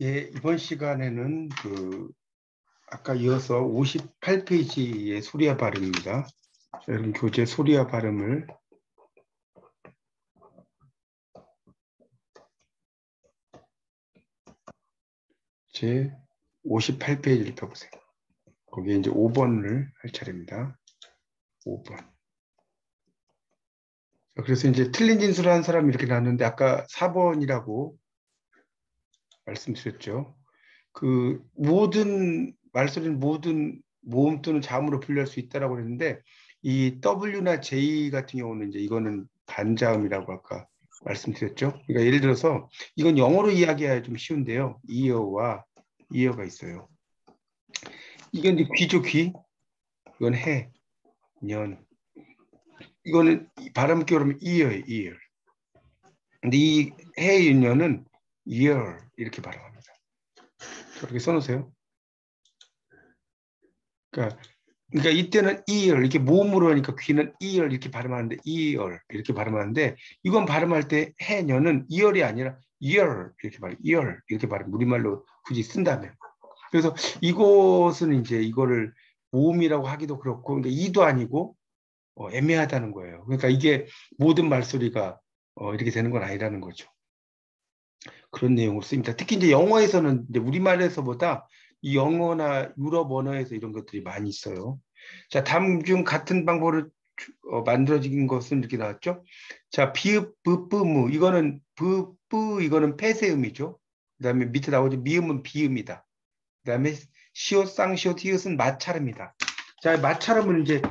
예, 이번 시간에는 아까 이어서 58페이지의 소리와 발음입니다. 여러분 교재 소리와 발음을 제 58페이지를 펴보세요. 거기에 이제 5번을 할 차례입니다. 5번. 그래서 이제 틀린 진술을 한 사람이 이렇게 나왔는데 아까 4번이라고 말씀드렸죠. 그 모든 말소리는 모든 모음 또는 자음으로 분류할 수 있다라고 했는데 이 W나 J 같은 경우는 이제 이거는 반자음이라고 아까 말씀드렸죠. 그러니까 예를 들어서 이건 영어로 이야기해야 좀 쉬운데요. ear와 ear가 있어요. 이건 이제 귀죠, 귀. 이건 해, 년. 이거는 발음 기울이면 ear, ear. 근데 이 해, 년은 ear 이렇게 발음합니다. 저렇게 써놓으세요. 그러니까 이때는 ear 이렇게 모음으로 하니까 귀는 ear 이렇게 발음하는데 ear 이렇게 발음하는데 이건 발음할 때 해녀는 ear이 아니라 ear 이렇게 발음 ear 이렇게 발음 우리말로 굳이 쓴다면 그래서 이것은 이제 이거를 모음이라고 하기도 그렇고 그러니까 이도 아니고 애매하다는 거예요. 그러니까 이게 모든 말소리가 이렇게 되는 건 아니라는 거죠. 그런 내용으로 쓰입니다. 특히 이제 영어에서는 이제 우리말에서보다 이 영어나 유럽 언어에서 이런 것들이 많이 있어요. 자, 다음 중 같은 방법으로 만들어진 것은 이렇게 나왔죠. 자, 비읍, 브, 뿌, 무. 이거는 브, 뿌, 이거는 폐쇄음이죠. 그 다음에 밑에 나오죠. 미음은 비음이다. 그 다음에 시옷, 쌍시옷, 히읗은 마찰음이다. 자, 마찰음은 이제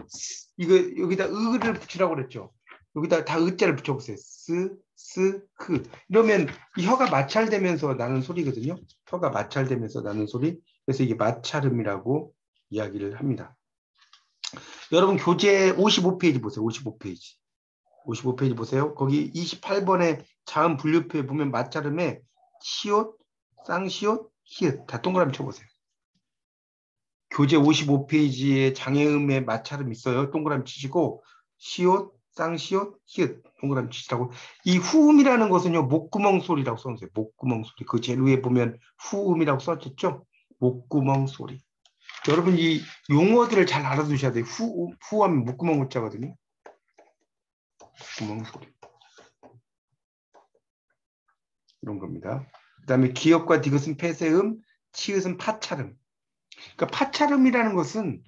이거 여기다 으를 붙이라고 그랬죠. 여기다 다 으자를 붙여보세요. 크. 이러면 이 혀가 마찰되면서 나는 소리거든요. 혀가 마찰되면서 나는 소리. 그래서 이게 마찰음이라고 이야기를 합니다. 여러분 교재 55페이지 보세요. 55페이지. 55페이지 보세요. 거기 28번에 자음 분류표에 보면 마찰음에 시옷, 쌍시옷, 히읗 다 동그라미 쳐보세요. 교재 55페이지에 장애음의 마찰음 있어요. 동그라미 치시고 시옷, 쌍시옷, 히읗 동그라미 치시라고. 이 후음이라는 것은요. 목구멍 소리라고 써놓으세요. 목구멍 소리. 그 제일 위에 보면 후음이라고 써졌죠. 목구멍 소리. 여러분 이 용어들을 잘 알아두셔야 돼요. 후하면 목구멍 문자거든요. 목구멍 소리. 이런 겁니다. 그 다음에 기역과 디귿은 폐쇄음, 치읓은 파찰음. 그러니까 파찰음이라는 것은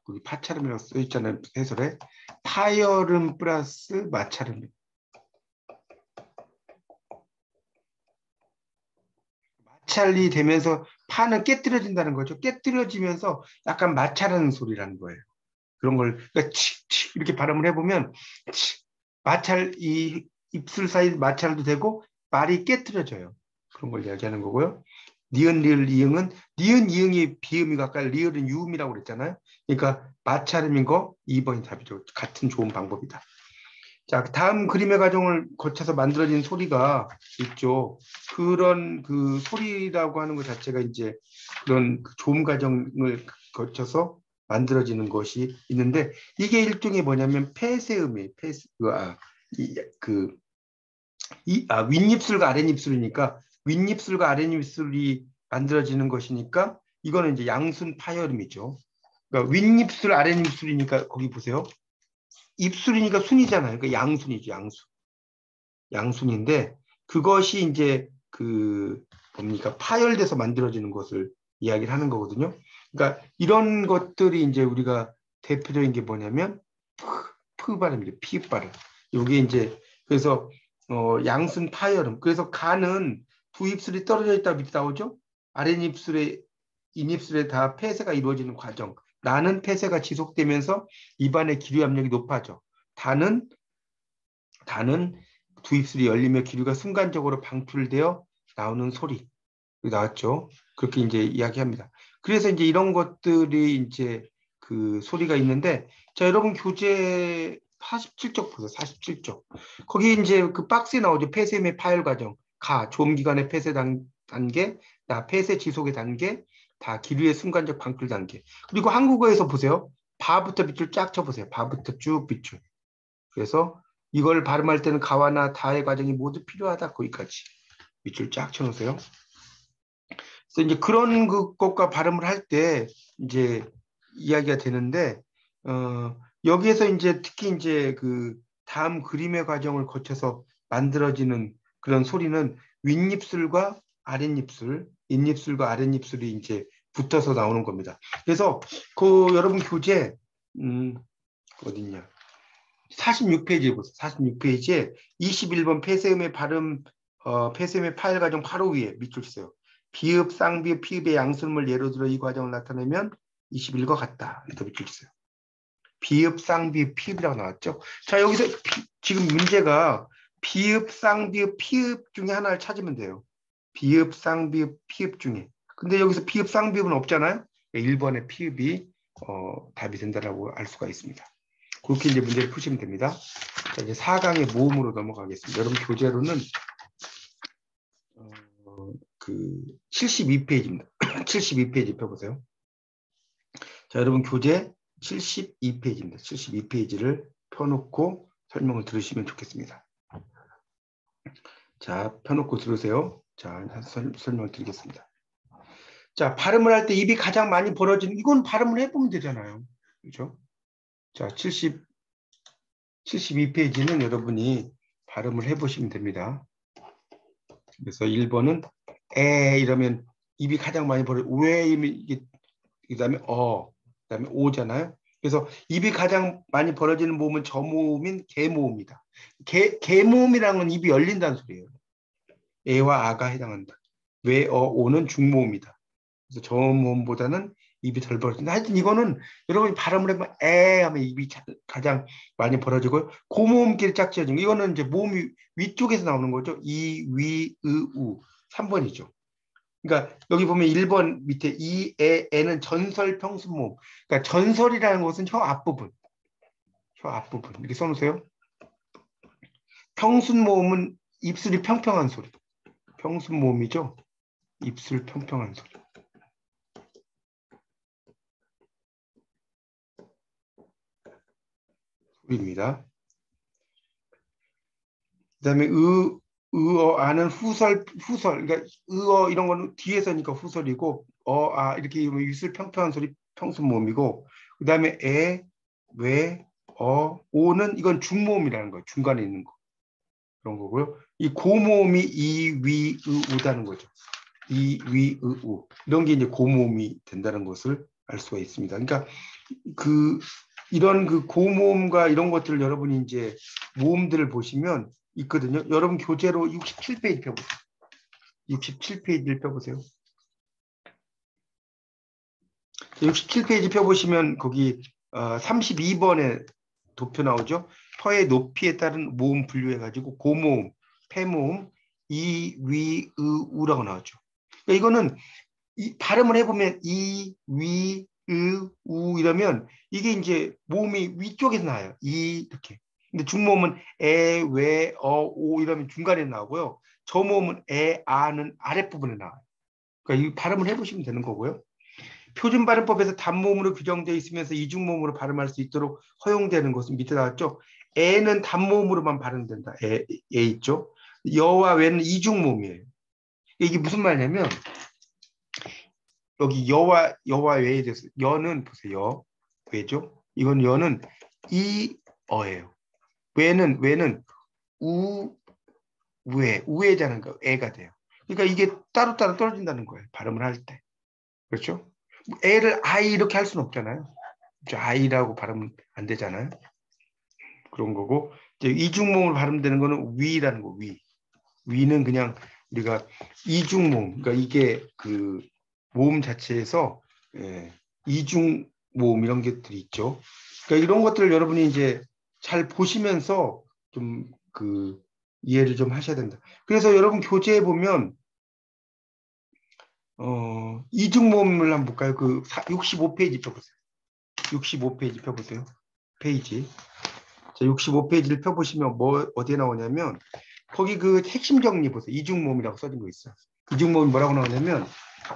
거기 파찰음이라고 써 있잖아요. 해설에 파열음 플러스 마찰음. 마찰이 되면서 파는 깨뜨려진다는 거죠. 깨뜨려지면서 약간 마찰하는 소리라는 거예요. 그런 걸 그러니까 이렇게 발음을 해보면 마찰 이 입술 사이 마찰도 되고 말이 깨뜨려져요. 그런 걸 이야기하는 거고요. 니은 리을 이응은 니은 이응이 비음이고 아까 리을은 유음이라고 그랬잖아요. 그러니까 마찰음인 거 2번이 답이죠. 같은 좋은 방법이다. 자, 다음 그림의 과정을 거쳐서 만들어진 소리가 있죠. 그런 그 소리라고 하는 것 자체가 이제 그런 그 조음 과정을 거쳐서 만들어지는 것이 있는데 이게 일종의 뭐냐면 폐쇄음이에요. 윗입술과 아랫입술이니까 윗입술과 아랫입술이 만들어지는 것이니까 이거는 이제 양순 파열음이죠. 그러니까 윗입술 아랫입술이니까 거기 보세요. 입술이니까 순이잖아요. 그러니까 양순이죠, 양순. 양순인데 그것이 이제 그 뭡니까 파열돼서 만들어지는 것을 이야기를 하는 거거든요. 그러니까 이런 것들이 이제 우리가 대표적인 게 뭐냐면 프 발음이죠. 피읍 발음. 이게 이제 그래서 양순 파열음. 그래서 간은 두 입술이 떨어져 있다 밑에 나오죠. 아랫입술에 인입술에 다 폐쇄가 이루어지는 과정. 나는 폐쇄가 지속되면서 입안의 기류 압력이 높아져. 다는 두 입술이 열리며 기류가 순간적으로 방출되어 나오는 소리. 나왔죠. 그렇게 이제 이야기합니다. 그래서 이제 이런 것들이 이제 그 소리가 있는데, 자, 여러분 교재 47쪽 보세요. 47쪽. 거기 이제 그 박스에 나오죠. 폐쇄의 파열 과정. 조음기관의 폐쇄 단계, 폐쇄 지속의 단계, 다 기류의 순간적 방출 단계. 그리고 한국어에서 보세요. 바부터 밑줄 쫙 쳐보세요. 바부터 쭉 밑줄. 그래서 이걸 발음할 때는 가와나 다의 과정이 모두 필요하다. 거기까지. 밑줄 쫙 쳐놓으세요. 그래서 이제 그런 것과 발음을 할 때 이제 이야기가 되는데, 여기에서 이제 특히 이제 그 다음 그림의 과정을 거쳐서 만들어지는 그런 소리는 윗입술과 아랫입술, 윗입술과 아랫입술이 이제 붙어서 나오는 겁니다. 그래서 그 여러분 교재, 어딨냐? 46페이지 보세요. 46페이지에 21번 폐쇄음의 발음, 폐쇄음의 파일 과정 바로 위에 밑줄 치세요. 비읍, 쌍비읍, 피읍의 양순을 예로 들어 이 과정을 나타내면 21과 같다. 이렇게 밑줄 치세요. 비읍, 쌍비읍, 피읍이라고 나왔죠. 자, 여기서 지금 문제가 비읍, 쌍비읍, 피읍 중에 하나를 찾으면 돼요. 비읍, 쌍비읍, 피읍 중에. 근데 여기서 비읍, 쌍비읍은 없잖아요. 1번의 피읍이 답이 된다라고 알 수가 있습니다. 그렇게 이제 문제를 푸시면 됩니다. 자, 이제 4강의 모음으로 넘어가겠습니다. 여러분 교재로는 그 72페이지입니다. 72페이지 펴보세요. 자, 여러분 교재 72페이지입니다. 72페이지를 펴놓고 설명을 들으시면 좋겠습니다. 자, 펴놓고 들으세요. 자, 설명을 드리겠습니다. 자, 발음을 할 때 입이 가장 많이 벌어지는, 이건 발음을 해보면 되잖아요. 그렇죠? 자, 72페이지는 여러분이 발음을 해보시면 됩니다. 그래서 1번은 이러면 입이 가장 많이 벌어져. 왜 이게 그다음에 그다음에 오잖아요. 그래서 입이 가장 많이 벌어지는 모음은 저모음인 개모음이다. 개모음이라는 건 입이 열린다는 소리예요. 에와 아가 해당한다. 왜, 오는 중모음이다. 그래서 저모음보다는 입이 덜 벌어진다. 하여튼 이거는 여러분이 발음을 해보면 하면 입이 가장 많이 벌어지고 고모음끼리 짝지어진 거. 이거는 이제 모음이 위쪽에서 나오는 거죠. 이, 위, 우. 3번이죠. 그러니까 여기 보면 1번 밑에 이, 에는 전설 평순모음. 그러니까 전설이라는 것은 혀 앞부분. 혀 앞부분. 이렇게 써놓으세요. 평순모음은 입술이 평평한 소리. 평순모음이죠. 입술 평평한 소리. 소리입니다. 그 다음에 아는 후설. 그러니까 이런 거는 뒤에서니까 후설이고, 이렇게 입술 평평한 소리 평순모음이고, 그 다음에 왜, 오는 이건 중모음이라는 거예요. 중간에 있는 거. 그런 거고요. 이 고모음이 이, 위, 우다는 거죠. 이, 위, 우. 이런 게 이제 고모음이 된다는 것을 알 수가 있습니다. 그러니까 이런 그 고모음과 이런 것들을 여러분이 이제 모음들을 보시면 있거든요. 여러분 교재로 67페이지 펴보세요. 67페이지를 펴보세요. 67페이지 펴보시면 거기 32번에 도표 나오죠. 혀의 높이에 따른 모음 분류해가지고 고모음, 폐모음, 이, 위, 우라고 나오죠. 그러니까 이거는 발음을 해보면 이, 위, 우 이러면 이게 이제 모음이 위쪽에서 나와요. 이렇게. 근데 중모음은 왜, 오 이러면 중간에 나오고요. 저모음은 아는 아랫부분에 나와요. 그러니까 이 발음을 해보시면 되는 거고요. 표준 발음법에서 단모음으로 규정되어 있으면서 이중모음으로 발음할 수 있도록 허용되는 것은 밑에 나왔죠. 에는 단모음으로만 발음된다. 에 있죠. 여와 외는 이중모음이에요. 이게 무슨 말이냐면 여기 여와 외에 대해서 여는 보세요. 외죠. 이건 여는 이어예요. 외는 우에자는 거 애가 돼요. 그러니까 이게 따로따로 떨어진다는 거예요. 발음을 할 때. 그렇죠? 애를 아이 이렇게 할 수는 없잖아요. 아이라고 발음 안 되잖아요. 그런 거고 이제 이중모음으로 발음되는 거는 위라는 거. 위는 그냥 우리가 이중모음. 그러니까 이게 그 모음 자체에서 이중모음 이런 것들이 있죠. 그러니까 이런 것들을 여러분이 이제 잘 보시면서 좀 그 이해를 좀 하셔야 된다. 그래서 여러분 교재에 보면 이중모음을 한번 볼까요? 그 65페이지 펴보세요. 65페이지 펴보세요. 페이지. 자, 65페이지를 펴보시면 어디에 나오냐면 거기 그 핵심 정리 보세요. 이중모음이라고 써진 거 있어요. 이중모음이 뭐라고 나오냐면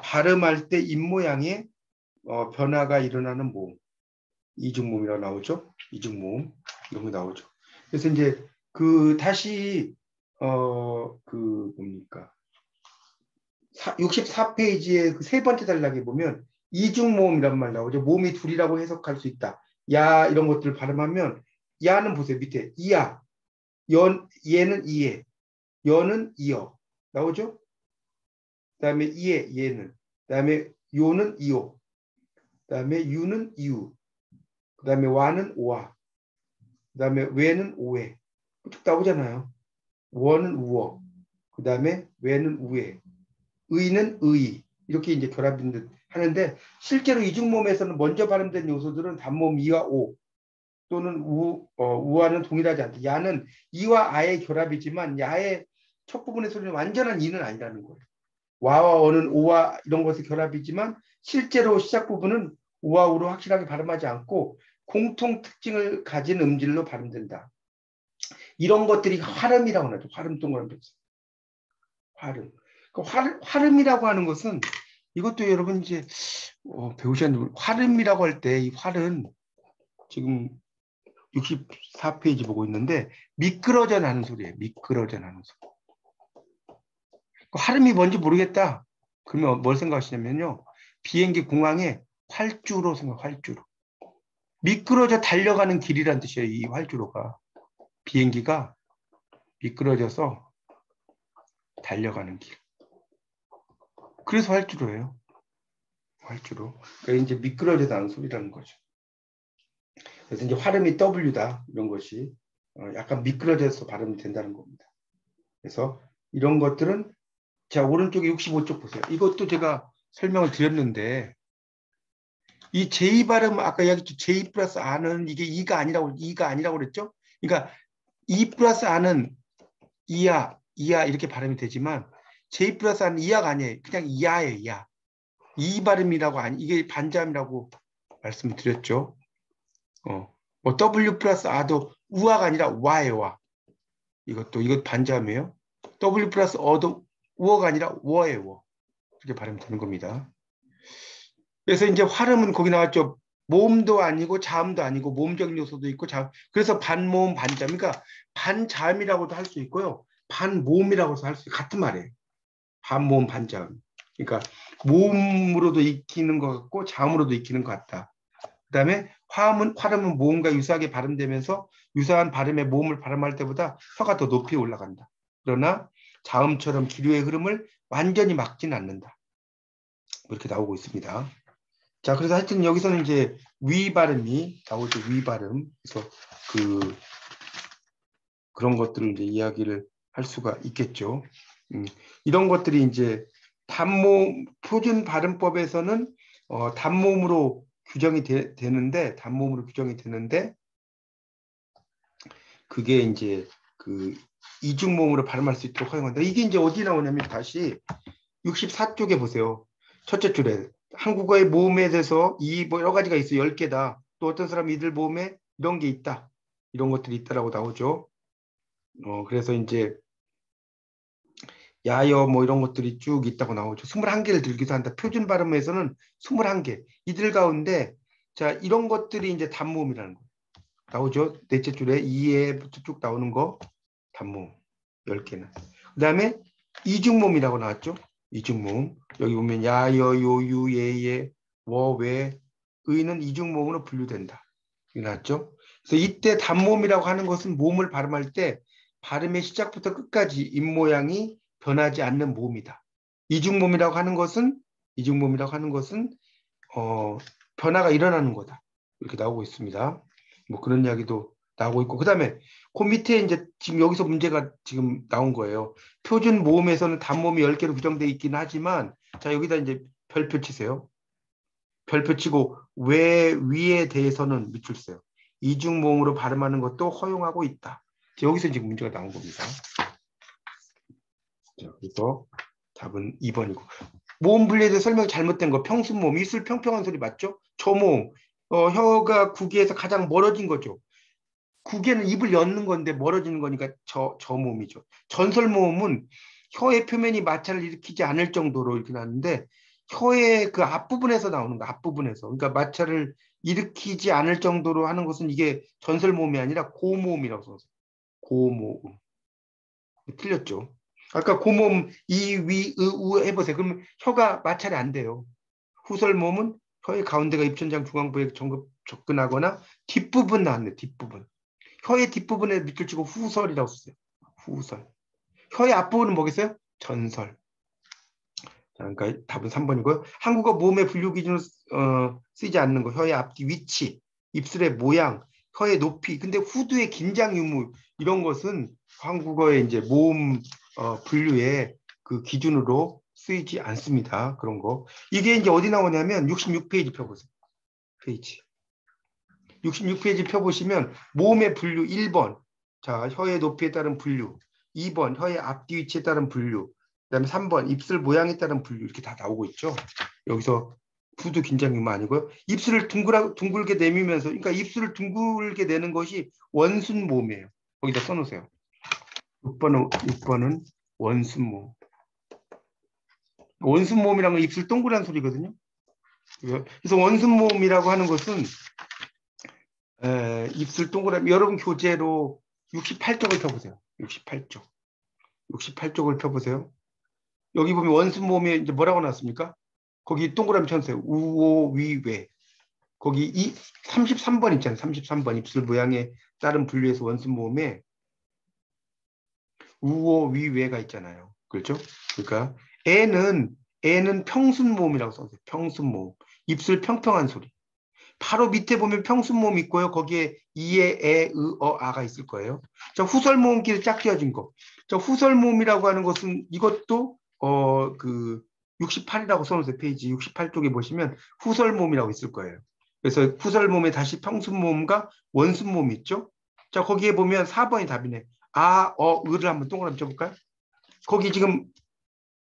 발음할 때 입모양에 변화가 일어나는 모음. 이중모음이라고 나오죠. 이중모음 이런 거 나오죠. 그래서 이제 다시 뭡니까 64페이지의 그 세 번째 단락에 보면 이중모음이란 말 나오죠. 몸이 둘이라고 해석할 수 있다. 야 이런 것들을 발음하면 야는 보세요. 밑에 이야. 얘는 이에. 여는 이어. 나오죠? 그다음에 이에 얘는. 그다음에 요는 이오. 그다음에 유는 이유. 그다음에 와는 오와. 그다음에 왜는 오해. 쭉 나오잖아요. 워는 우어. 그다음에 왜는 우에. 의는 의. 이렇게 이제 결합인 듯 하는데 실제로 이중모음에서는 먼저 발음된 요소들은 단모음 이와 오 또는 우와는 동일하지 않다. 야는 이와 아의 결합이지만 야의 첫 부분의 소리는 완전한 이는 아니라는 거예요. 와와 어는 오와 이런 것의 결합이지만 실제로 시작 부분은 우와 우로 확실하게 발음하지 않고 공통 특징을 가진 음질로 발음된다. 이런 것들이 화름이라고 하죠. 화름 동그라미. 화름. 그 화름이라고 하는 것은 이것도 여러분 이제 배우셨는데 화름이라고 할 때 이 활은 지금 64페이지 보고 있는데 미끄러져 나는 소리예요. 미끄러져 나는 소리. 화름이 뭔지 모르겠다. 그러면 뭘 생각하시냐면요. 비행기 공항에 활주로 생각, 활주로. 미끄러져 달려가는 길이란 뜻이에요. 이 활주로가. 비행기가 미끄러져서 달려가는 길. 그래서 활주로예요. 활주로. 그러니까 이제 미끄러져 나는 소리라는 거죠. 그래서 이제 활음이 W다. 이런 것이 약간 미끄러져서 발음이 된다는 겁니다. 그래서 이런 것들은 자 오른쪽에 65쪽 보세요. 이것도 제가 설명을 드렸는데 이 J 발음 아까 이야기했죠. J 플러스 R는 이게 이가 아니라고 그랬죠. 그러니까 E 플러스 R는 이야 이렇게 발음이 되지만 J 플러스 R는 이야가 아니에요. 그냥 이야예요. 이야. 이 발음이라고 이게 반자음이라고 말씀을 드렸죠. 뭐 W 플러스 R도 우아가 아니라 와예요. 와. 이것 반자음이에요. W 플러스 어도 우어가 아니라 워예요. 워. 이렇게 발음이 되는 겁니다. 그래서 이제 활음은 거기 나왔죠. 모음도 아니고 자음도 아니고 모음적인 요소도 있고 자음. 그래서 반모음 반자음. 그러니까 반자음이라고도 할 수 있고요. 반모음이라고도 할 수 있고 같은 말이에요. 반모음 반자음. 그러니까 모음으로도 익히는 것 같고 자음으로도 익히는 것 같다. 그다음에 활음은 모음과 유사하게 발음되면서 유사한 발음의 모음을 발음할 때보다 혀가 더 높이 올라간다. 그러나 자음처럼 기류의 흐름을 완전히 막지는 않는다. 이렇게 나오고 있습니다. 자, 그래서 하여튼 여기서는 이제 위 발음이 나오죠. 위 발음. 그래서 그런 것들을 이제 이야기를 할 수가 있겠죠. 이런 것들이 이제 단모음 표준 발음법에서는 단모음으로 규정이 단모음으로 규정이 되는데 그게 이제 그 이중모음으로 발음할 수 있도록 허용한다. 이게 이제 어디 나오냐면 다시 64쪽에 보세요. 첫째 줄에 한국어의 모음에 대해서 뭐 여러 가지가 있어요. 10개다. 또 어떤 사람이 이들 모음에 이런 게 있다. 이런 것들이 있다라고 나오죠. 그래서 이제 야여 뭐 이런 것들이 쭉 있다고 나오죠. 21개를 들기도 한다. 표준 발음에서는 21개. 이들 가운데 자 이런 것들이 이제 단모음이라는 거 나오죠. 넷째 줄에 이에부터 쭉 나오는 거 단모음 10개는. 그 다음에 이중모음이라고 나왔죠. 이중모음. 여기 보면 야, 여, 요, 유, 예, 예, 워, 왜, 의는 이중모음으로 분류된다. 이게 나왔죠. 그래서 이때 단모음이라고 하는 것은 모음을 발음할 때 발음의 시작부터 끝까지 입모양이 변하지 않는 모음이다. 이중모음이라고 하는 것은 변화가 일어나는 거다. 이렇게 나오고 있습니다. 뭐 그런 이야기도 나오고 있고, 그 다음에 그 밑에 이제 지금 여기서 문제가 지금 나온 거예요. 표준 모음에서는 단모음이 10개로 규정되어 있긴 하지만, 자, 여기다 이제 별표 치세요. 별표 치고, 왜 위에 대해서는 밑줄 세요. 이중 모음으로 발음하는 것도 허용하고 있다. 여기서 지금 문제가 나온 겁니다. 자, 그래서 답은 2번이고. 모음 분리에 대해 설명이 잘못된 거, 평순모음, 입술 평평한 소리 맞죠? 저모음, 혀가 구기에서 가장 멀어진 거죠. 구개는 입을 엮는 건데 멀어지는 거니까 저모음이죠. 전설모음은 혀의 표면이 마찰을 일으키지 않을 정도로 이렇게 나는데 혀의 그 앞부분에서 나오는 거, 앞부분에서. 그러니까 마찰을 일으키지 않을 정도로 하는 것은 이게 전설모음이 아니라 고모음이라고 써서 고모음. 틀렸죠. 아까 고모음 이, 위, 으, 우 해보세요. 그러면 혀가 마찰이 안 돼요. 후설 모음은 혀의 가운데가 입천장 중앙부에 접근하거나 뒷부분 나왔네. 뒷부분. 혀의 뒷부분에 밑줄 치고 후설이라고 썼어요. 후설. 혀의 앞부분은 뭐겠어요? 전설. 자, 그러니까 답은 3번이고요. 한국어 모음의 분류 기준으로 쓰이지 않는 거. 혀의 앞뒤 위치, 입술의 모양, 혀의 높이. 근데 후두의 긴장 유무 이런 것은 한국어의 이제 모음 분류의 그 기준으로 쓰이지 않습니다. 그런 거. 이게 이제 어디 나오냐면 66페이지 펴보세요. 페이지. 66페이지 펴보시면 모음의 분류 1번. 자, 혀의 높이에 따른 분류. 2번, 혀의 앞뒤 위치에 따른 분류. 그다음에 3번, 입술 모양에 따른 분류. 이렇게 다 나오고 있죠. 여기서 후두 긴장 유무 아니고요. 입술을 둥글게 내밀면서, 그러니까 입술을 둥글게 내는 것이 원순 모음이에요. 거기다 써놓으세요. 6번은 원순 모음. 원순 모음이란 건 입술 동그란 소리거든요. 그래서 원순 모음이라고 하는 것은 입술 동그라미. 여러분 교재로 68쪽을 펴보세요. 68쪽. 68쪽을 펴보세요. 여기 보면 원순 모음에 이제 뭐라고 나왔습니까? 거기 동그라미 쳐주세요. 우오, 위, 외. 거기 33번 있잖아요. 33번 입술 모양에 따른 분류에서 원순 모음에 우오, 위, 외가 있잖아요. 그렇죠? 그러니까 애는 평순 모음이라고 써주세요. 평순 모음. 입술 평평한 소리. 바로 밑에 보면 평순 모음 있고요. 거기에 이에, 에, 으, 어, 아가 있을 거예요. 자, 후설 모음끼리 짝 띄어진 거. 자, 후설 모음이라고 하는 것은 이것도 68이라고 써놓으세요. 페이지 68쪽에 보시면 후설 모음이라고 있을 거예요. 그래서 후설 모음에 다시 평순 모음과 원순 모음이 있죠. 자, 거기에 보면 4번이 답이네. 아, 으를 한번 동그라미 쳐볼까요? 거기 지금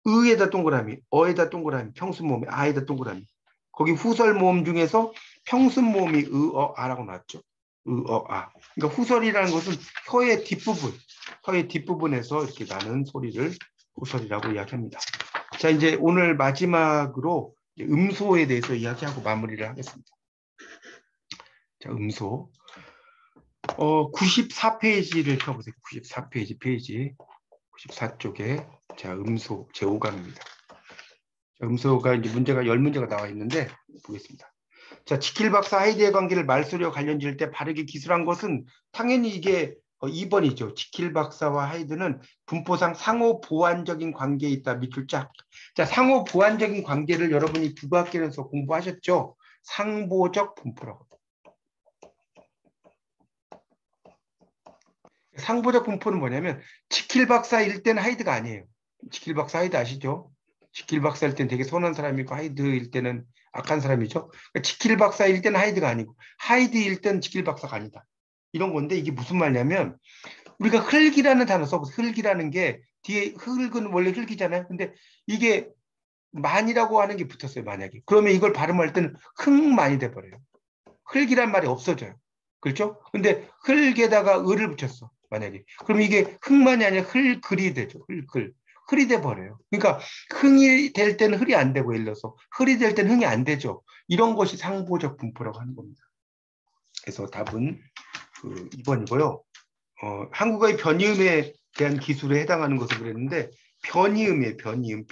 으에다 동그라미, 어에다 동그라미, 평순 모음에 아에다 동그라미. 거기 후설 모음 중에서 평순 모음이 으, 어, 아라고 나왔죠. 으, 어, 아. 그러니까 후설이라는 것은 혀의 뒷부분에서 이렇게 나는 소리를 후설이라고 이야기합니다. 자, 이제 오늘 마지막으로 음소에 대해서 이야기하고 마무리를 하겠습니다. 자, 음소. 94페이지를 펴보세요. 94페이지. 94쪽에 자, 음소 제5강입니다. 음소가 이제 문제가 10문제가 나와 있는데 보겠습니다. 자, 지킬 박사 하이드의 관계를 말소리와 관련 지을 때 바르게 기술한 것은 당연히 이게 2번이죠. 지킬 박사와 하이드는 분포상 상호 보완적인 관계에 있다. 밑줄 짝. 자, 상호 보완적인 관계를 여러분이 국어학교에서 공부하셨죠? 상보적 분포라고. 상보적 분포는 뭐냐면 지킬 박사일 때는 하이드가 아니에요. 지킬 박사 하이드 아시죠? 지킬 박사일 때는 되게 선한 사람이고 하이드일 때는 악한 사람이죠. 그러니까 지킬 박사일 때는 하이드가 아니고 하이드일 때는 지킬 박사가 아니다. 이런 건데 이게 무슨 말이냐면 우리가 흙이라는 단어 써보세요. 흙이라는 게 뒤에 흙은 원래 흙이잖아요. 근데 이게 만이라고 하는 게 붙었어요. 만약에. 그러면 이걸 발음할 때는 흙만이 돼버려요. 흙이란 말이 없어져요. 그렇죠? 근데 흙에다가 을을 붙였어. 만약에. 그럼 이게 흙만이 아니라 흙글이 되죠. 흙글. 흙이 돼버려요. 그러니까 흙이 될 때는 흙이 안 되고 예를 들어서 흙이 될 때는 흙이 안 되죠. 이런 것이 상보적 분포라고 하는 겁니다. 그래서 답은 2번이고요. 한국어의 변이음에 대한 기술에 해당하는 것을 그랬는데 변이음이에요. 변이음.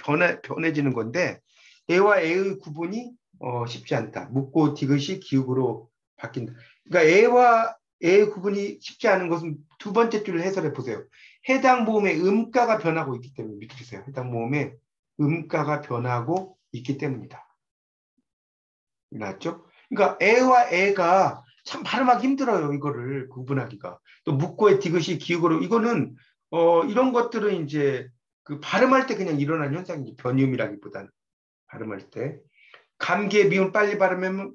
변해지는 건데 애와 애의 구분이 쉽지 않다. 묻고 디귿이 기읍으로 바뀐다. 그러니까 애와 애의 구분이 쉽지 않은 것은 두 번째 줄을 해설해 보세요. 해당 모음의 음가가 변하고 있기 때문에 밑에 주세요. 해당 모음의 음가가 변하고 있기 때문이다. 맞죠? 그러니까 애와 애가 참 발음하기 힘들어요. 이거를 구분하기가. 또 묻고의 디귿이 기읍으로 이거는 이런 것들은 이제 그 발음할 때 그냥 일어나는 현상이지 변이음이라기보다는 발음할 때 감기의 미음 빨리 발음하면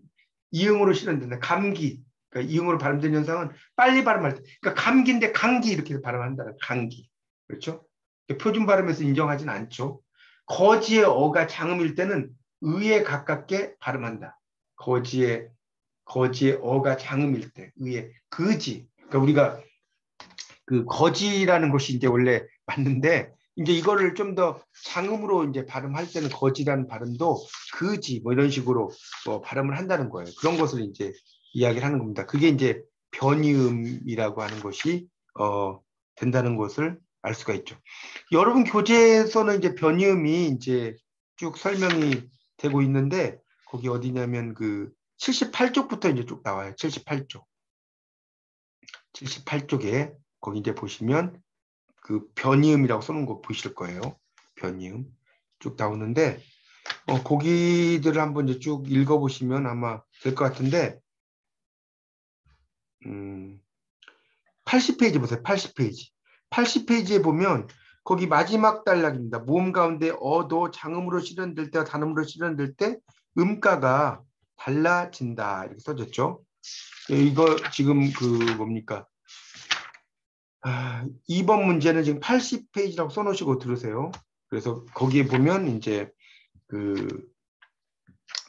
이응으로 실현된다. 감기 그러니까 이응으로 발음된 현상은 빨리 발음할 때 그러니까 감기인데 강기 이렇게 발음한다는 강기 그렇죠? 표준 발음에서 인정하진 않죠. 거지의 어가 장음일 때는 의에 가깝게 발음한다. 거지의 어가 장음일 때 의에 그지 그러니까 우리가 그 거지라는 것이 이제 원래 맞는데 이제 이거를 좀 더 장음으로 이제 발음할 때는 거지라는 발음도 그지 뭐 이런 식으로 발음을 한다는 거예요. 그런 것을 이제 이야기를 하는 겁니다. 그게 이제 변이음이라고 하는 것이 된다는 것을 알 수가 있죠. 여러분 교재에서는 이제 변이음이 이제 쭉 설명이 되고 있는데 거기 어디냐면 그 78쪽부터 이제 쭉 나와요. 78쪽. 78쪽에 거기 이제 보시면 그 변이음이라고 써놓은 거 보실 거예요. 변이음 쭉 나오는데 거기들을 한번 이제 쭉 읽어보시면 아마 될 것 같은데 80페이지 보세요. 80페이지. 80페이지에 보면 거기 마지막 단락입니다. 모음 가운데 어도 장음으로 실현될 때와 단음으로 실현될 때 음가가 달라진다. 이렇게 써졌죠. 이거 지금 그 뭡니까? 2번 문제는 지금 80페이지라고 써놓으시고 들으세요. 그래서 거기에 보면 이제 그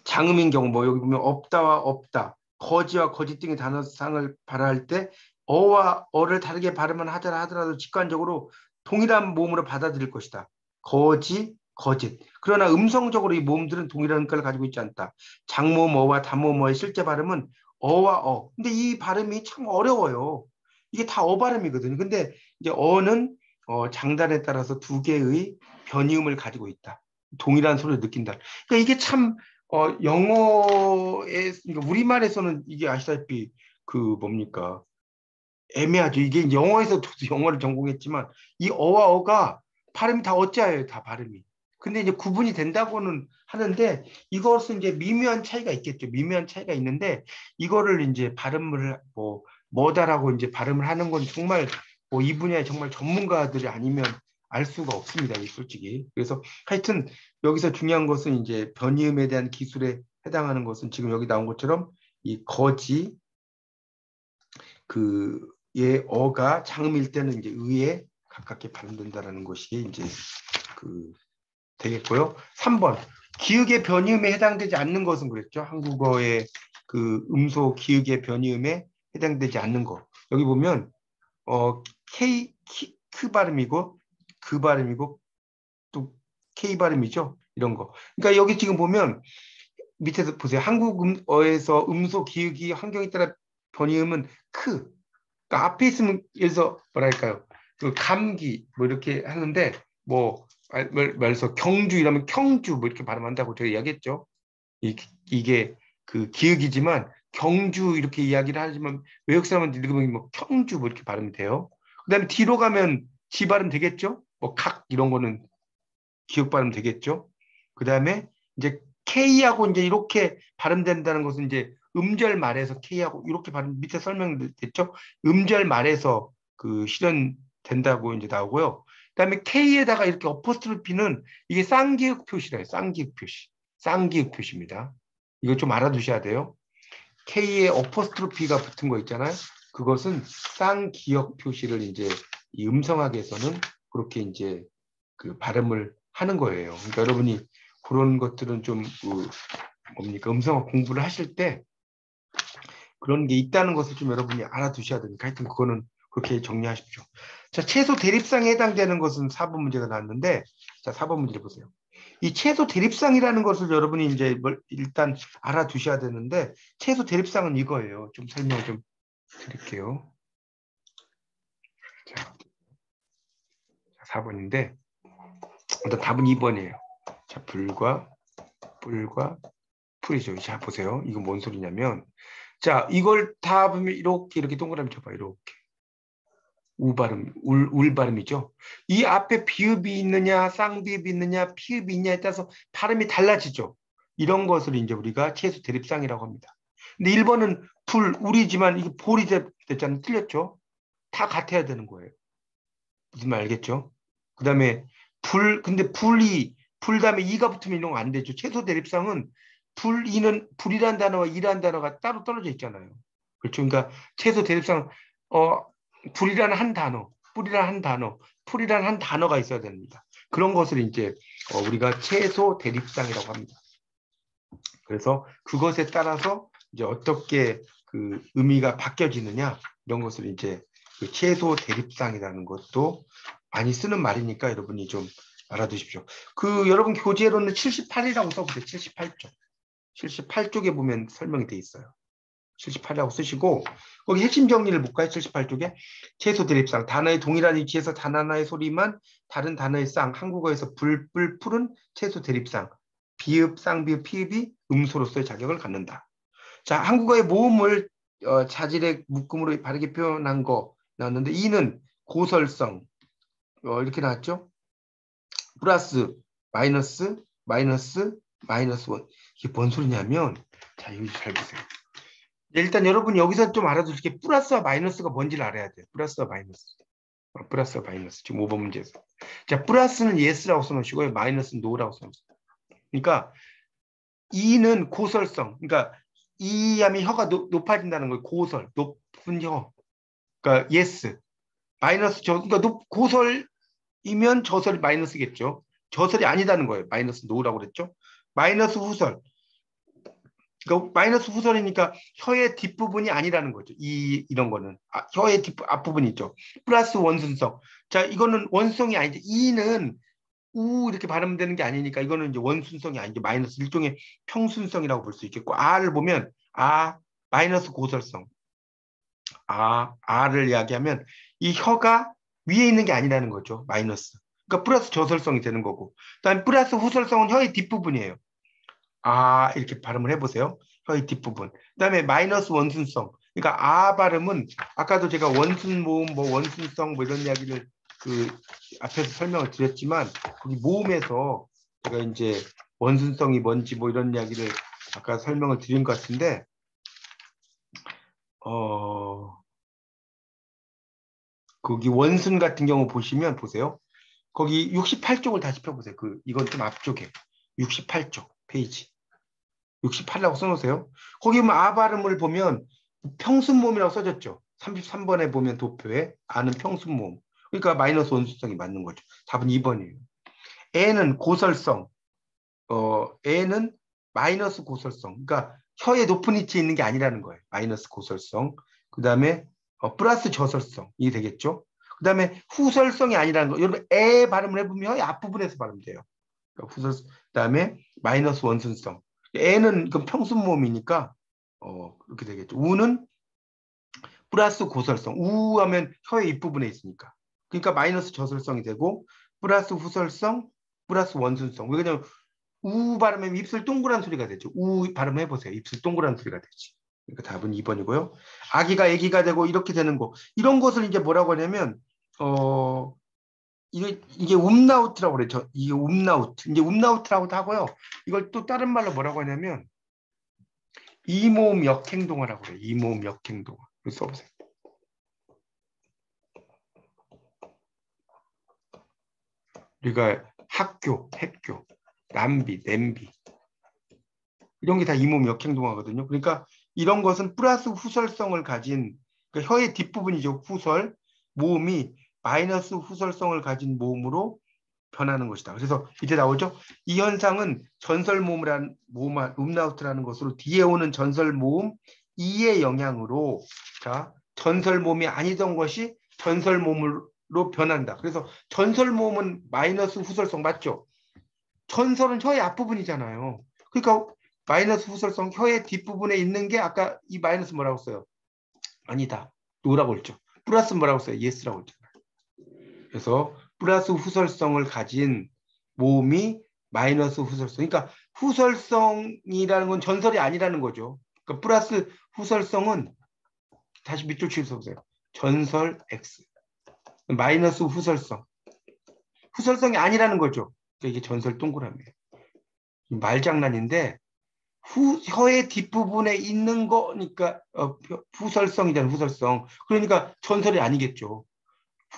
장음인 경우 뭐 여기 보면 없다와 없다, 거지와 거짓 등의 단어상을 발화할 때 어와 어를 다르게 발음을 하더라도 직관적으로 동일한 모음으로 받아들일 것이다. 거지, 거짓. 그러나 음성적으로 이 모음들은 동일한 음가를 가지고 있지 않다. 장모음 어와 단모음 어의 실제 발음은 어와 어. 근데 이 발음이 참 어려워요. 이게 다 어 발음이거든요. 근데 이제 어는 장단에 따라서 두 개의 변이음을 가지고 있다. 동일한 소리를 느낀다. 그러니까 이게 참 영어에, 그러니까 우리말에서는 이게 아시다시피 그 뭡니까? 애매하죠. 이게 이제 영어에서 저도 영어를 전공했지만 이 어와 어가 발음이 다 어짜예요. 다 발음이. 근데 이제 구분이 된다고는 하는데 이것은 이제 미묘한 차이가 있겠죠. 미묘한 차이가 있는데 이거를 이제 발음을 뭐다라고 이제 발음을 하는 건 정말 이 분야에 정말 전문가들이 아니면 알 수가 없습니다. 솔직히. 그래서 하여튼 여기서 중요한 것은 이제 변이음에 대한 기술에 해당하는 것은 지금 여기 나온 것처럼 이 거지 그의 어가 장음일 때는 이제 의에 가깝게 발음된다라는 것이 이제 그 되겠고요. 3번 기역의 변이음에 해당되지 않는 것은 그랬죠. 한국어의 그 음소 기역의 변이음에 해당되지 않는 거. 여기 보면 K 크 발음이고 그 발음이고 또 K 발음이죠. 이런 거. 그러니까 여기 지금 보면 밑에서 보세요. 한국어에서 음소 기역이 환경에 따라 변이음은 크. 그러니까 앞에 있으면 여기서 뭐랄까요? 그 감기 뭐 이렇게 하는데 뭐 말해서 경주 이러면 경주 뭐 이렇게 발음한다고 제가 이야기했죠. 이게 그 기역이지만 경주 이렇게 이야기를 하지만 외국 사람한테 읽으면 뭐 경주 뭐 이렇게 발음이 돼요. 그다음에 뒤로 가면 지 발음 되겠죠? 뭐 각 이런 거는 기역 발음 되겠죠? 그다음에 이제 K하고 이제 이렇게 발음된다는 것은 이제 음절 말에서 K하고 이렇게 발음 밑에 설명됐죠? 음절 말에서 그 실현된다고 이제 나오고요. 그다음에 K에다가 이렇게 어포스트로피는 이게 쌍기역 표시래요. 쌍기역 표시. 쌍기역 표시입니다. 이거 좀 알아두셔야 돼요. K에 어포스트로피가 붙은 거 있잖아요. 그것은 쌍기역 표시를 이제 이 음성학에서는 그렇게 이제 그 발음을 하는 거예요. 그러니까 여러분이 그런 것들은 좀 뭡니까 음성학 공부를 하실 때 그런 게 있다는 것을 좀 여러분이 알아두셔야 되니까 하여튼 그거는 그렇게 정리하십시오. 자, 채소 대립상에 해당되는 것은 4번 문제가 나왔는데 자, 4번 문제 보세요. 이 채소 대립상이라는 것을 여러분이 이제 일단 알아두셔야 되는데 채소 대립상은 이거예요. 좀 설명 좀 드릴게요. 자, 4번인데 일단 답은 2번이에요. 자, 불과 풀이죠. 자, 보세요. 이거 뭔 소리냐면 자, 이걸 다 보면 이렇게 동그라미 쳐봐. 이렇게. 우 발음, 울 발음이죠. 이 앞에 비읍이 있느냐, 쌍비읍이 있느냐, 피읍이 있냐에 따라서 발음이 달라지죠. 이런 것을 이제 우리가 채소 대립상이라고 합니다. 근데 1번은 울이지만 이게 볼이 됐잖아요. 틀렸죠. 다 같아야 되는 거예요. 무슨 말 알겠죠? 그 다음에 근데 불 다음에 이가 붙으면 이런 거 안 되죠. 채소 대립상은 불이란 단어와 이란 단어가 따로 떨어져 있잖아요. 그렇죠. 그러니까 채소 대립상 불이라는 한 단어, 뿔이라는 한 단어, 풀이라는 한 단어가 있어야 됩니다. 그런 것을 이제 우리가 채소 대립상이라고 합니다. 그래서 그것에 따라서 이제 어떻게 그 의미가 바뀌어지느냐 이런 것을 이제 그 채소 대립상이라는 것도 많이 쓰는 말이니까 여러분이 좀 알아두십시오. 그 여러분 교재로는 78이라고 써보세요. 78쪽. 78쪽에 보면 설명이 돼 있어요. 78이라고 쓰시고 거기 핵심 정리를 볼까요? 78쪽에 채소 대립상 단어의 동일한 위치에서 단 하나의 소리만 다른 단어의 쌍 한국어에서 불 푸른 채소 대립상 비읍 쌍비읍 피읍이 음소로서의 자격을 갖는다. 자, 한국어의 모음을 자질의 묶음으로 바르게 표현한 거 나왔는데 이는 고설성 이렇게 나왔죠? 플러스 마이너스 마이너스 마이너스 원 이게 뭔 소리냐면 자 여기 잘 보세요. 일단 여러분 여기서 좀 알아두시게 플러스와 마이너스가 뭔지를 알아야 돼요. 플러스와 마이너스. 플러스와 마이너스. 지금 5번 문제에서. 자, 플러스는 yes라고 써놓으시고요. 마이너스는 no라고 써놓으세요. 그러니까 이는 고설성. 그러니까 이 하면 혀가 높아진다는 거예요. 고설. 높은 혀. 그러니까 yes. 마이너스 그러니까 고설이면 저설이 마이너스겠죠. 저설이 아니다는 거예요. 마이너스 no라고 그랬죠. 마이너스 후설. 그러니까 마이너스 후설이니까 혀의 뒷부분이 아니라는 거죠. 이런 거는. 혀의 앞부분이죠. 플러스 원순성. 자, 이거는 원성이 아니죠. 이는 우 이렇게 발음되는 되는 게 아니니까 이거는 이제 원순성이 아니죠. 마이너스 일종의 평순성이라고 볼 수 있겠고 아를 보면 마이너스 고설성. 아를 이야기하면 이 혀가 위에 있는 게 아니라는 거죠. 마이너스. 그러니까 플러스 저설성이 되는 거고. 그다음에 플러스 후설성은 혀의 뒷부분이에요. 이렇게 발음을 해보세요. 혀의 뒷부분. 그다음에 마이너스 원순성. 그러니까 발음은 아까도 제가 원순 모음, 뭐 원순성 뭐 이런 이야기를 그 앞에서 설명을 드렸지만 거기 모음에서 제가 이제 원순성이 뭔지 뭐 이런 이야기를 아까 설명을 드린 것 같은데 거기 원순 같은 경우 보세요. 거기 68쪽을 다시 펴보세요. 이건 좀 앞쪽에 68쪽 페이지 68이라고 써놓으세요. 거기 보면 발음을 보면 평순모음이라고 써졌죠. 33번에 보면 도표에 아는 평순모음. 그러니까 마이너스 원순성이 맞는 거죠. 답은 2번이에요. 애는 고설성. 애는 마이너스 고설성. 그러니까 혀의 높은 위치에 있는 게 아니라는 거예요. 마이너스 고설성. 그 다음에 플러스 저설성이 되겠죠. 그 다음에 후설성이 아니라는 거. 여러분 애 발음을 해보면 혀의 앞부분에서 발음돼요. 그러니까 그 다음에 마이너스 원순성. 애는 그 평순모음이니까 그렇게 되겠죠. 우는 플러스 고설성. 우 하면 혀의 윗부분에 있으니까. 그러니까 마이너스 저설성이 되고 플러스 후설성, 플러스 원순성. 왜냐면 우 발음하면 입술 동그란 소리가 되죠. 우 발음해보세요. 입술 동그란 소리가 되지. 그러니까 답은 2번이고요. 아기가 애기가 되고 이렇게 되는 거. 이런 것을 이제 뭐라고 하냐면 이게 움나우트라고 그래요. 이게 움나우트. 이제 움나우트라고도 하고요. 이걸 또 다른 말로 뭐라고 하냐면 이모음 역행동화라고 그래요. 이모음 역행동화. 이거 써보세요. 우리가 학교, 핵교, 남비, 냄비 이런 게 다 이모음 역행동화거든요. 그러니까 이런 것은 플러스 후설성을 가진 그러니까 혀의 뒷부분이죠. 후설, 모음이 마이너스 후설성을 가진 모음으로 변하는 것이다. 그래서 이제 나오죠. 이 현상은 전설 모음이라는 음라우트라는 것으로 뒤에 오는 전설 모음 2의 영향으로 전설 모음이 아니던 것이 전설 모음으로 변한다. 그래서 전설 모음은 마이너스 후설성 맞죠? 전설은 혀의 앞부분이잖아요. 그러니까 마이너스 후설성 혀의 뒷부분에 있는 게 아까 이 마이너스 뭐라고 써요? 아니다. 노라고 했죠. 플러스 뭐라고 써요? yes라고 했잖아요. 그래서 플러스 후설성을 가진 모음이 마이너스 후설성. 그러니까 후설성이라는 건 전설이 아니라는 거죠. 그러니까 플러스 후설성은 다시 밑줄 치면서 보세요. 전설 X. 마이너스 후설성. 후설성이 아니라는 거죠. 그러니까 이게 전설 동그라미예요. 말장난인데 혀의 뒷부분에 있는 거니까 후설성이잖아요. 후설성. 그러니까 전설이 아니겠죠.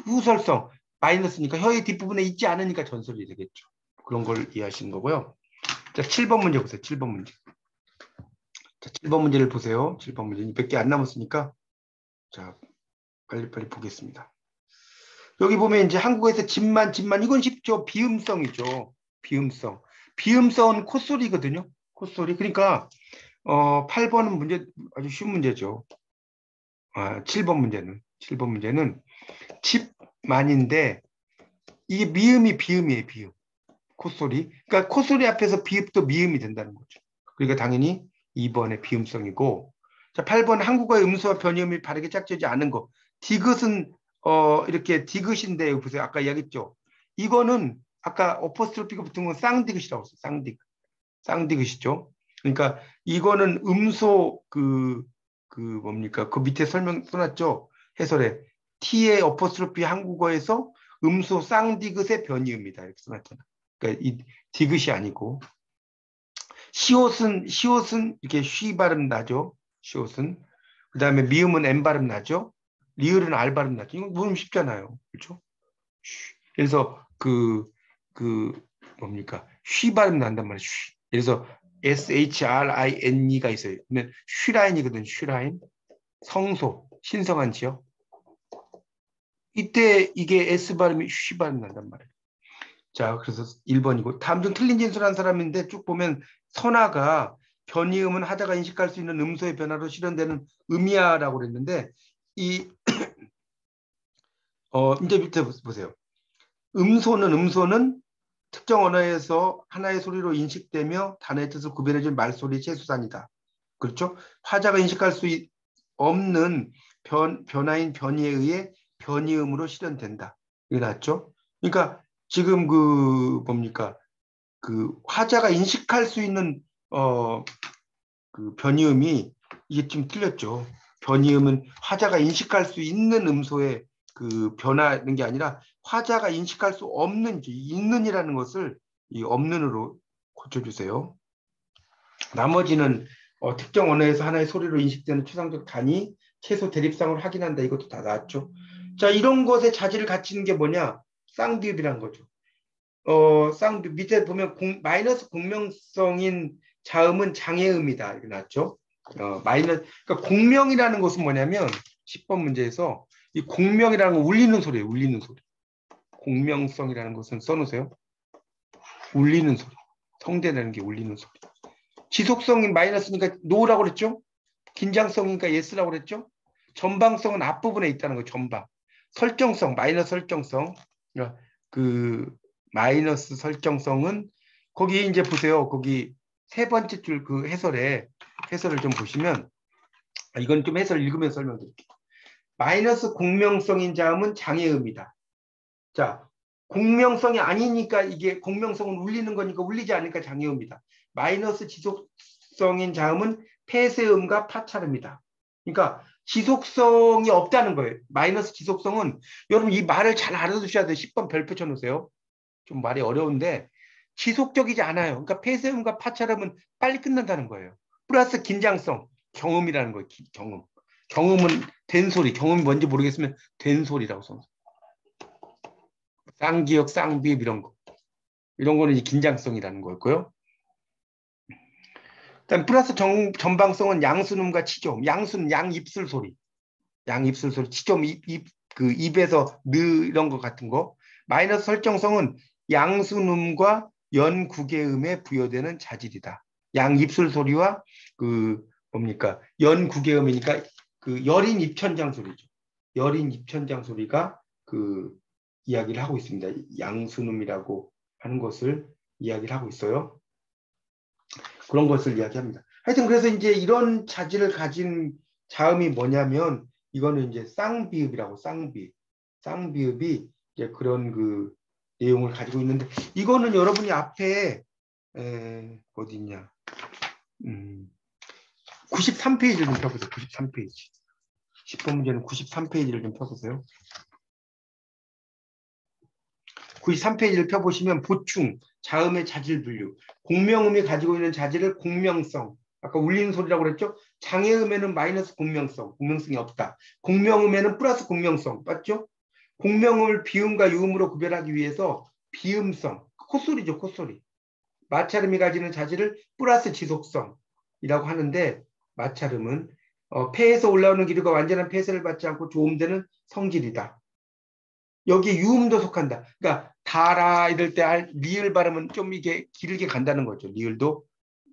후설성. 마이너스니까 혀의 뒷부분에 있지 않으니까 전설이 되겠죠. 그런 걸 이해하시는 거고요. 자, 7번 문제 보세요. 7번 문제. 자, 7번 문제를 보세요. 7번 문제. 100개 안 남았으니까 자, 빨리빨리 보겠습니다. 여기 보면 이제 한국에서 집만 이건 쉽죠. 비음성이죠. 비음성. 비음성은 콧소리거든요. 콧소리. 그러니까 8번은 문제 아주 쉬운 문제죠. 7번 문제는 집만인데 이게 미음이 비음이에요. 비음. 콧소리. 그러니까 콧소리 앞에서 비읍도 미음이 된다는 거죠. 그러니까 당연히 2번의 비음성이고 자, 8번 한국어의 음수와 변이음이 바르게 짝지어지지 않은 거. 디귿은 이렇게 디귿인데 여기 보세요. 아까 이야기했죠. 이거는 아까 어퍼스트로피가 붙은 건 쌍디귿이라고 했어요. 쌍디귿. 쌍디귿이죠. 그러니까 이거는 음소 그 뭡니까? 그 밑에 설명 써놨죠. 해설에 T의 어퍼스트로피 한국어에서 음소 쌍디귿의 변이음이다. 이렇게 써놨잖아. 그러니까 이 디귿이 아니고 시옷은 이렇게 쉬 발음 나죠. 시옷은. 그다음에 미음은 N 발음 나죠. 리을은 R 발음 나죠. 이건 너무 쉽잖아요. 그렇죠? 그래서 그 뭡니까? 쉬 발음 난단 말이에요. 쉬. 그래서 SHRINE가 있어요. 그러면 쉬라인이거든. 쉬라인. 성소, 신성한 지역. 이때 이게 S 발음이 쉬 발음 난단 말이에요. 자, 그래서 1번이고 다음 중 틀린 진술한 사람인데 쭉 보면 선아가 변이음은 하다가 인식할 수 있는 음소의 변화로 실현되는 음이야라고 그랬는데 이 이제 밑에 보세요. 음소는 특정 언어에서 하나의 소리로 인식되며 단어의 뜻을 구별해줄 말소리 최소산이다. 그렇죠? 화자가 인식할 수 없는 변화인 변이에 의해 변이음으로 실현된다. 이게 맞죠? 그러니까 지금 그 뭡니까? 그 화자가 인식할 수 있는 그 변이음이 이게 좀 틀렸죠. 변이음은 화자가 인식할 수 있는 음소의 그 변화는 게 아니라 화자가 인식할 수 없는 있는이라는 것을 이 없는으로 고쳐주세요. 나머지는 특정 언어에서 하나의 소리로 인식되는 추상적 단위, 최소 대립상을 확인한다. 이것도 다 나왔죠. 자, 이런 것에 자질을 갖추는 게 뭐냐? 쌍비읍이란 거죠. 쌍비읍 밑에 보면 마이너스 공명성인 자음은 장애음이다. 이렇게 나왔죠. 그러니까 공명이라는 것은 뭐냐면 10번 문제에서 이 공명이라는 건 울리는 소리예요. 울리는 소리. 공명성이라는 것은 써놓으세요. 울리는 소리. 성대라는 게 울리는 소리. 지속성인 마이너스니까 노라고 그랬죠? 긴장성이니까 yes라고 그랬죠? 전방성은 앞부분에 있다는 거예요. 전방. 설정성, 마이너스 설정성. 그 마이너스 설정성은 거기 이제 보세요. 거기 세 번째 줄 그 해설을 좀 보시면 이건 좀 해설 읽으면서 설명드릴게요. 마이너스 공명성인 자음은 장애음이다. 자, 공명성이 아니니까 이게 공명성은 울리는 거니까 울리지 않으니까 장애음이다. 마이너스 지속성인 자음은 폐쇄음과 파찰음이다. 그러니까 지속성이 없다는 거예요. 마이너스 지속성은 여러분 이 말을 잘 알아두셔야 돼요. 10번 별표 쳐놓으세요. 좀 말이 어려운데 지속적이지 않아요. 그러니까 폐쇄음과 파찰음은 빨리 끝난다는 거예요. 플러스 긴장성, 경음이라는 거예요. 경음. 경음은 된 소리. 경음이 뭔지 모르겠으면 된 소리라고 써요. 쌍기역, 쌍비읍 이런 거. 이런 거는 이제 긴장성이라는 거였고요. 그다음 플러스 전방성은 양순음과 치조음. 양순 양입술 소리. 양입술 소리. 치조음 그 입에서 느 이런 거 같은 거. 마이너스 설정성은 양순음과 연구개음에 부여되는 자질이다. 양입술 소리와 그 뭡니까? 연구개음이니까 그 여린 입천장 소리죠. 여린 입천장 소리가 그 이야기를 하고 있습니다. 양순음이라고 하는 것을 이야기를 하고 있어요. 그런 것을 이야기합니다. 하여튼 그래서 이제 이런 자질을 가진 자음이 뭐냐면 이거는 이제 쌍비읍이라고 쌍비읍. 쌍비읍이 이제 그런 그 내용을 가지고 있는데 이거는 여러분이 앞에 어디 있냐? 93페이지를 좀 펴보세요. 93페이지. 10번 문제는 93페이지를 좀 펴보세요. 93페이지를 펴보시면 보충, 자음의 자질 분류. 공명음이 가지고 있는 자질을 공명성. 아까 울리는 소리라고 그랬죠? 장애음에는 마이너스 공명성, 공명성이 없다. 공명음에는 플러스 공명성, 맞죠? 공명음을 비음과 유음으로 구별하기 위해서 비음성, 콧소리죠, 콧소리. 마찰음이 가지는 자질을 플러스 지속성이라고 하는데 마찰음은 폐에서 올라오는 기류가 완전한 폐쇄를 받지 않고 조음되는 성질이다. 여기 유음도 속한다. 그러니까 다라 이럴 때 리을 발음은 좀 이게 길게 간다는 거죠. 리을도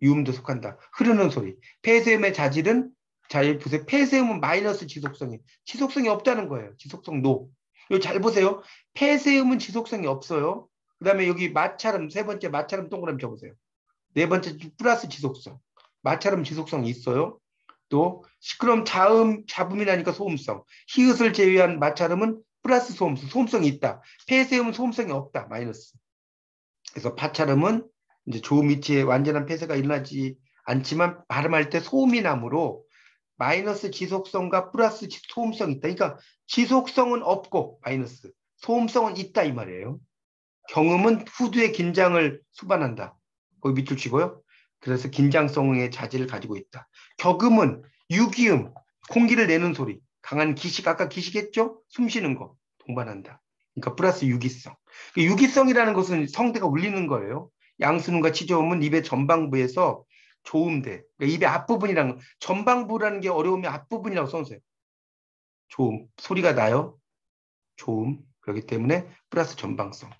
유음도 속한다. 흐르는 소리. 폐쇄음의 자질은 자 여기 보세요. 폐쇄음은 마이너스 지속성이 지속성이 없다는 거예요. 지속성 노. 여기 잘 보세요. 폐쇄음은 지속성이 없어요. 그다음에 여기 마찰음 세 번째 마찰음 동그라미 쳐보세요. 네 번째 플러스 지속성. 마찰음 지속성이 있어요. 또 시끄러움 잡음이라니까 소음성. 히읗을 제외한 마찰음은 플러스 소음성. 소음성이 있다. 폐쇄음은 소음성이 없다. 마이너스. 그래서 파찰음은 이제 조음 위치에 완전한 폐쇄가 일어나지 않지만 발음할 때 소음이 나므로 마이너스 지속성과 플러스 소음성이 있다. 그러니까 지속성은 없고 마이너스, 소음성은 있다 이 말이에요. 경음은 후두의 긴장을 수반한다. 거기 밑줄 치고요. 그래서 긴장성의 자질을 가지고 있다. 격음은 유기음, 공기를 내는 소리, 강한 기식, 아까 기식했죠? 숨 쉬는 거 동반한다. 그러니까 플러스 유기성. 유기성이라는 것은 성대가 울리는 거예요. 양수음과 치조음은 입의 전방부에서 조음대, 그러니까 입의 앞부분이라는 거, 전방부라는 게 어려우면 앞부분이라고 써놓으세요. 조음, 소리가 나요. 조음, 그렇기 때문에 플러스 전방성.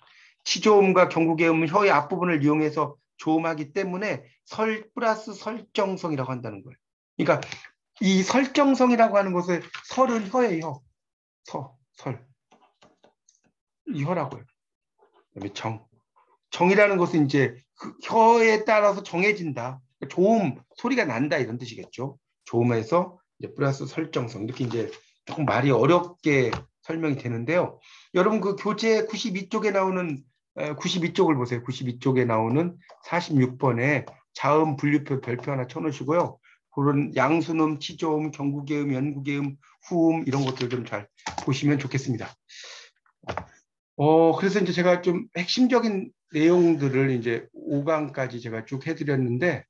치조음과 경구개음은 혀의 앞부분을 이용해서 조음하기 때문에 플러스 설정성이라고 한다는 거예요. 그러니까 이 설정성이라고 하는 것을 설은 혀의 혀, 설, 이 혀라고요. 그다음에 정이라는 것은 이제 그 혀에 따라서 정해진다. 조음, 소리가 난다 이런 뜻이겠죠. 조음에서 이제 플러스 설정성 이렇게 이제 조금 말이 어렵게 설명이 되는데요. 여러분 그 교재 92쪽에 나오는 92쪽을 보세요. 92쪽에 나오는 46번에 자음 분류표 별표 하나 쳐놓으시고요. 그런 양순음, 치조음, 경구개음, 연구개음, 후음 이런 것들 좀 잘 보시면 좋겠습니다. 그래서 이제 제가 좀 핵심적인 내용들을 이제 5강까지 제가 쭉 해드렸는데